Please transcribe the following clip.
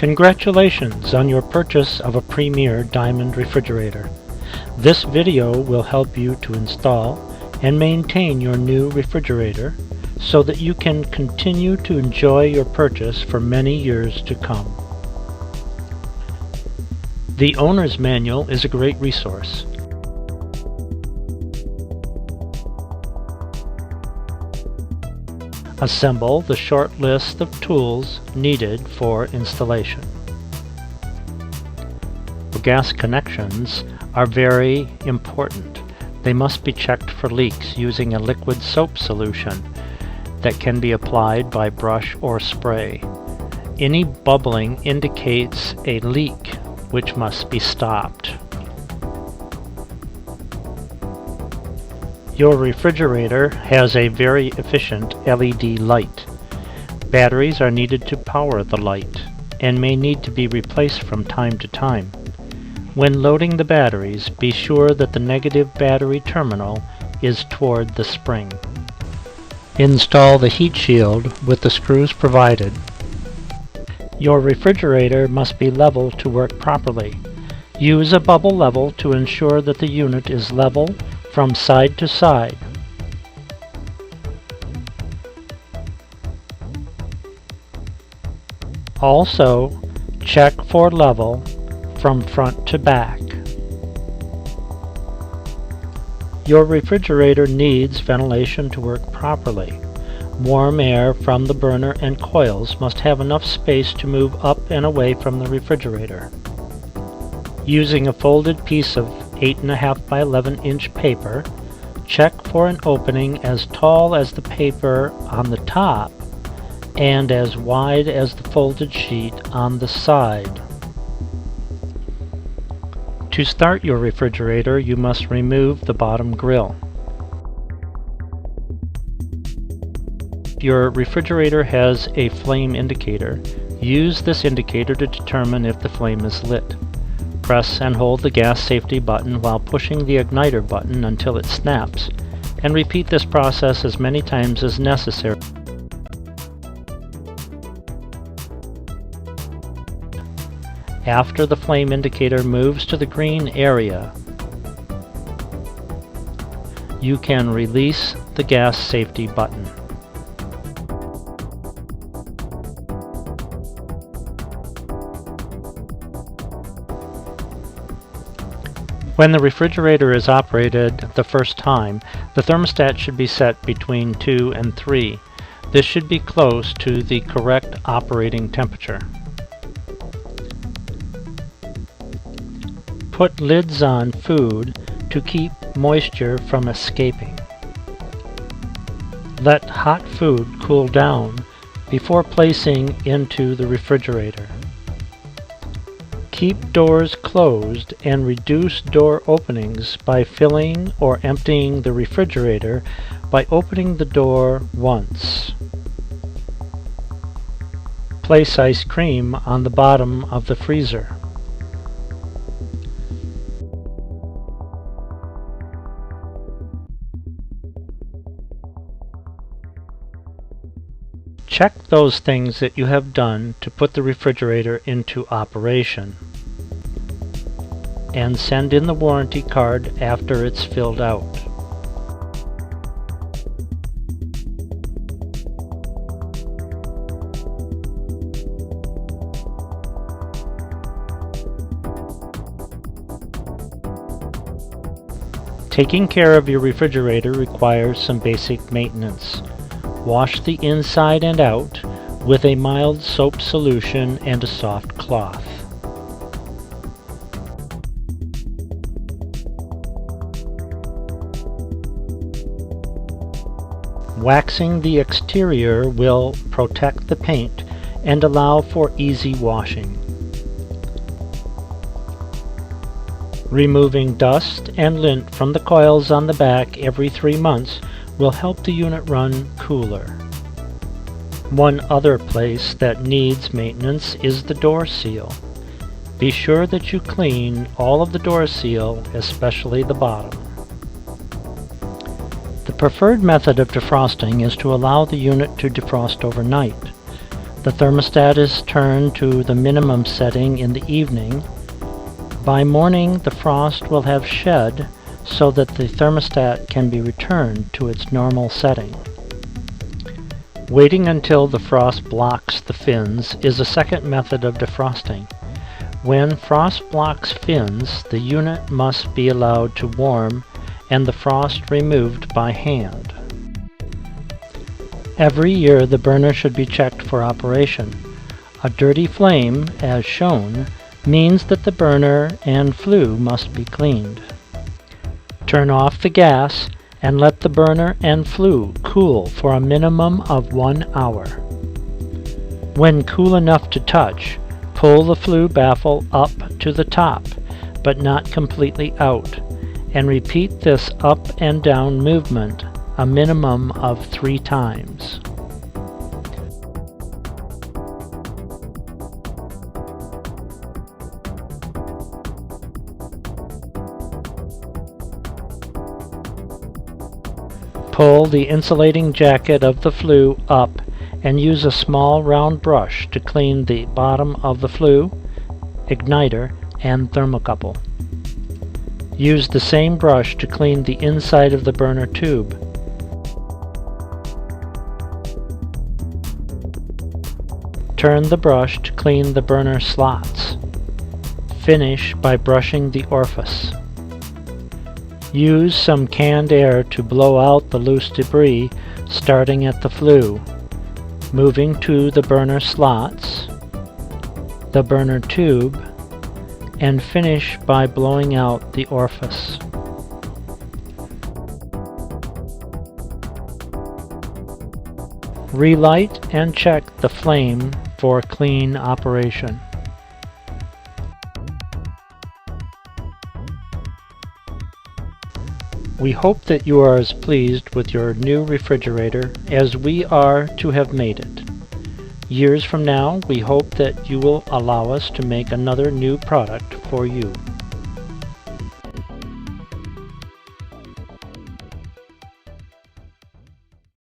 Congratulations on your purchase of a Premier Diamond refrigerator. This video will help you to install and maintain your new refrigerator so that you can continue to enjoy your purchase for many years to come. The owner's manual is a great resource. Assemble the short list of tools needed for installation. Gas connections are very important. They must be checked for leaks using a liquid soap solution that can be applied by brush or spray. Any bubbling indicates a leak which must be stopped. Your refrigerator has a very efficient LED light. Batteries are needed to power the light and may need to be replaced from time to time. When loading the batteries, be sure that the negative battery terminal is toward the spring. Install the heat shield with the screws provided. Your refrigerator must be level to work properly. Use a bubble level to ensure that the unit is level from side to side. Also, check for level from front to back. Your refrigerator needs ventilation to work properly. Warm air from the burner and coils must have enough space to move up and away from the refrigerator. Using a folded piece of 8.5 by 11 inch paper, check for an opening as tall as the paper on the top and as wide as the folded sheet on the side. To start your refrigerator, you must remove the bottom grill. Your refrigerator has a flame indicator. Use this indicator to determine if the flame is lit. Press and hold the gas safety button while pushing the igniter button until it snaps, and repeat this process as many times as necessary. After the flame indicator moves to the green area, you can release the gas safety button. When the refrigerator is operated the first time, the thermostat should be set between 2 and 3. This should be close to the correct operating temperature. Put lids on food to keep moisture from escaping. Let hot food cool down before placing into the refrigerator. Keep doors closed and reduce door openings by filling or emptying the refrigerator by opening the door once. Place ice cream on the bottom of the freezer. Check those things that you have done to put the refrigerator into operation, and send in the warranty card after it's filled out. Taking care of your refrigerator requires some basic maintenance. Wash the inside and out with a mild soap solution and a soft cloth. Waxing the exterior will protect the paint and allow for easy washing. Removing dust and lint from the coils on the back every 3 months will help the unit run cooler. One other place that needs maintenance is the door seal. Be sure that you clean all of the door seal, especially the bottom. The preferred method of defrosting is to allow the unit to defrost overnight. The thermostat is turned to the minimum setting in the evening. By morning, the frost will have shed so that the thermostat can be returned to its normal setting. Waiting until the frost blocks the fins is a second method of defrosting. When frost blocks fins, the unit must be allowed to warm and the frost removed by hand. Every year the burner should be checked for operation. A dirty flame, as shown, means that the burner and flue must be cleaned. Turn off the gas and let the burner and flue cool for a minimum of 1 hour. When cool enough to touch, pull the flue baffle up to the top, but not completely out, and repeat this up and down movement a minimum of 3 times. Pull the insulating jacket of the flue up and use a small round brush to clean the bottom of the flue, igniter, and thermocouple. Use the same brush to clean the inside of the burner tube. Turn the brush to clean the burner slots. Finish by brushing the orifice. Use some canned air to blow out the loose debris, starting at the flue, moving to the burner slots, the burner tube, and finish by blowing out the orifice. Relight and check the flame for clean operation. We hope that you are as pleased with your new refrigerator as we are to have made it. Years from now, we hope that you will allow us to make another new product for you.